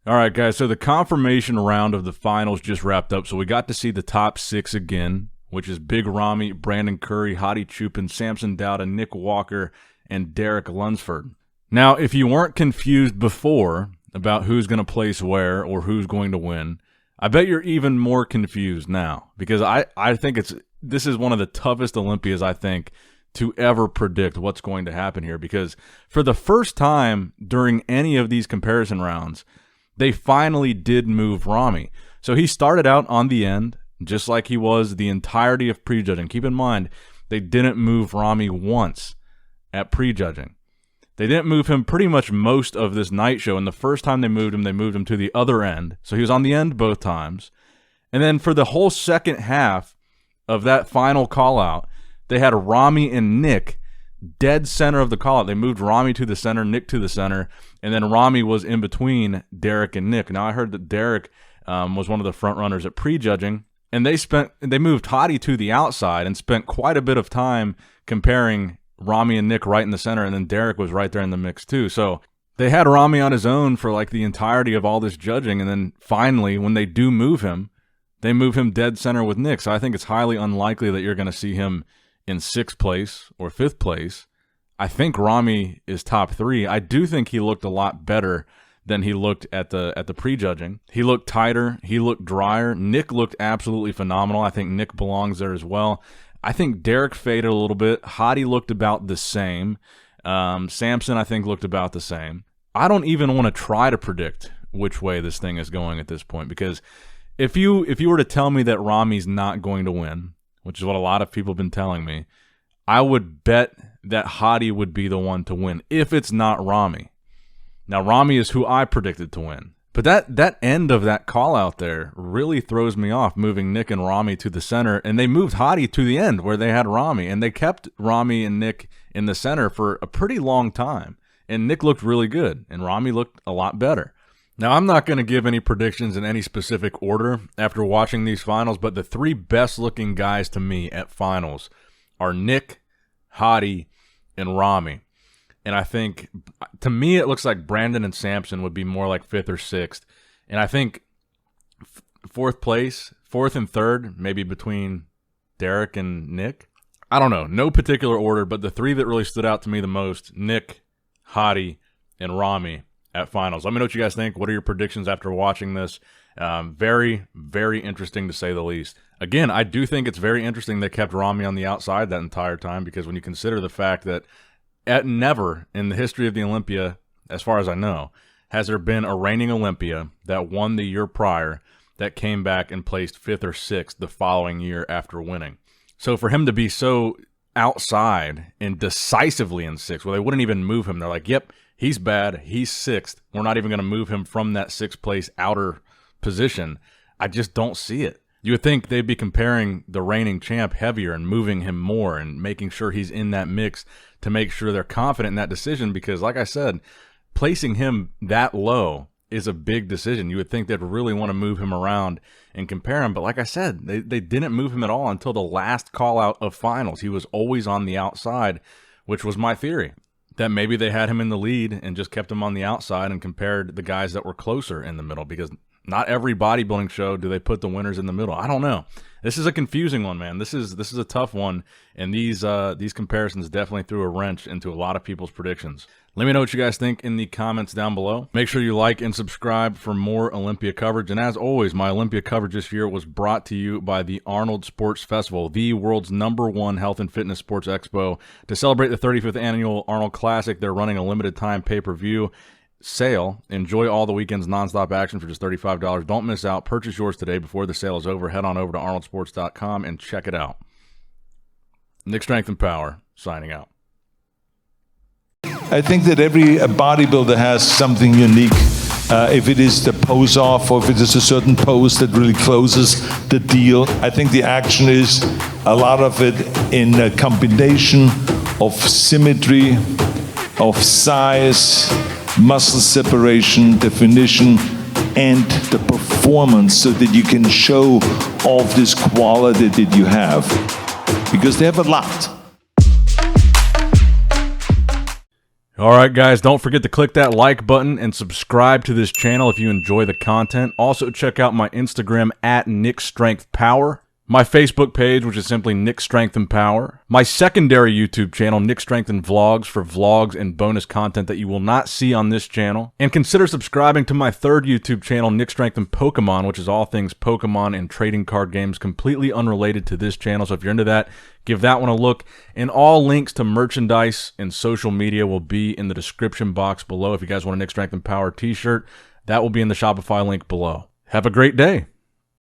All right, guys, so the confirmation round of the finals just wrapped up, so we got to see the top 6 again, which is Big Ramy, Brandon Curry, Hadi Chupin, Samson Dowda, Nick Walker, and Derek Lunsford. Now, if you weren't confused before about who's going to place where or who's going to win, I bet you're even more confused now, because I think this is one of the toughest Olympias, I think, to ever predict what's going to happen here, because for the first time during any of these comparison rounds, they finally did move Ramy. So he started out on the end, just like he was the entirety of prejudging. Keep in mind, they didn't move Ramy once at prejudging. They didn't move him pretty much most of this night show, and the first time they moved him to the other end. So he was on the end both times. And then for the whole second half of that final call-out, they had Ramy and Nick dead center of the call-out. They moved Ramy to the center, Nick to the center, and then Ramy was in between Derek and Nick. Now, I heard that Derek was one of the front runners at prejudging, and they moved Hadi to the outside and spent quite a bit of time comparing Ramy and Nick right in the center, and then Derek was right there in the mix too. So they had Ramy on his own for like the entirety of all this judging, and then finally, when they do move him, they move him dead center with Nick. So I think it's highly unlikely that you're going to see him in 6th place or 5th place. I think Ramy is top 3. I do think he looked a lot better than he looked at the prejudging. He looked tighter. He looked drier. Nick looked absolutely phenomenal. I think Nick belongs there as well. I think Derek faded a little bit. Hadi looked about the same. Samson, I think, looked about the same. I don't even want to try to predict which way this thing is going at this point, because if you were to tell me that Ramy's not going to win, which is what a lot of people have been telling me, I would bet that Hadi would be the one to win if it's not Ramy. Now, Ramy is who I predicted to win. But that end of that call out there really throws me off, moving Nick and Ramy to the center, and they moved Hadi to the end where they had Ramy, and they kept Ramy and Nick in the center for a pretty long time. And Nick looked really good, and Ramy looked a lot better. Now, I'm not going to give any predictions in any specific order after watching these finals, but the 3 best-looking guys to me at finals are Nick, Hadi, and Ramy. And I think, to me, it looks like Brandon and Samson would be more like 5th or 6th. And I think 4th place, 4th and 3rd, maybe between Derek and Nick. I don't know, no particular order, but the 3 that really stood out to me the most, Nick, Hadi, and Ramy at finals. Let me know what you guys think. What are your predictions after watching this? Very, very interesting to say the least. Again, I do think it's very interesting they kept Ramy on the outside that entire time, because when you consider the fact that at never in the history of the Olympia, as far as I know, has there been a reigning Olympia that won the year prior that came back and placed 5th or 6th the following year after winning. So for him to be so outside and decisively in 6th, well, they wouldn't even move him. They're like, yep, he's bad. He's 6th. We're not even going to move him from that 6th place outer position. I just don't see it. You would think they'd be comparing the reigning champ heavier and moving him more and making sure he's in that mix to make sure they're confident in that decision, because, like I said, placing him that low is a big decision. You would think they'd really want to move him around and compare him, but like I said, they didn't move him at all until the last call-out of finals. He was always on the outside, which was my theory, that maybe they had him in the lead and just kept him on the outside and compared the guys that were closer in the middle, because not every bodybuilding show do they put the winners in the middle. I don't know. This is a confusing one, man. This is a tough one, and these comparisons definitely threw a wrench into a lot of people's predictions. Let me know what you guys think in the comments down below. Make sure you like and subscribe for more Olympia coverage. And as always, my Olympia coverage this year was brought to you by the Arnold Sports Festival, the world's #1 health and fitness sports expo. To celebrate the 35th annual Arnold Classic, they're running a limited time pay-per-view sale. Enjoy all the weekend's nonstop action for just $35. Don't miss out. Purchase yours today before the sale is over. Head on over to arnoldsports.com and check it out. Nick Strength and Power, signing out. I think that every bodybuilder has something unique. If it is the pose off, or if it is a certain pose that really closes the deal. I think the action is a lot of it in a combination of symmetry, of size, muscle separation, definition, and the performance, so that you can show off this quality that you have. Because they have a lot. All right, guys, don't forget to click that like button and subscribe to this channel if you enjoy the content. Also, check out my Instagram at NickStrengthPower. My Facebook page, which is simply Nick Strength and Power. My secondary YouTube channel, Nick Strength and Vlogs, for vlogs and bonus content that you will not see on this channel. And consider subscribing to my third YouTube channel, Nick Strength and Pokemon, which is all things Pokemon and trading card games, completely unrelated to this channel. So if you're into that, give that one a look. And all links to merchandise and social media will be in the description box below. If you guys want a Nick Strength and Power t-shirt, that will be in the Shopify link below. Have a great day.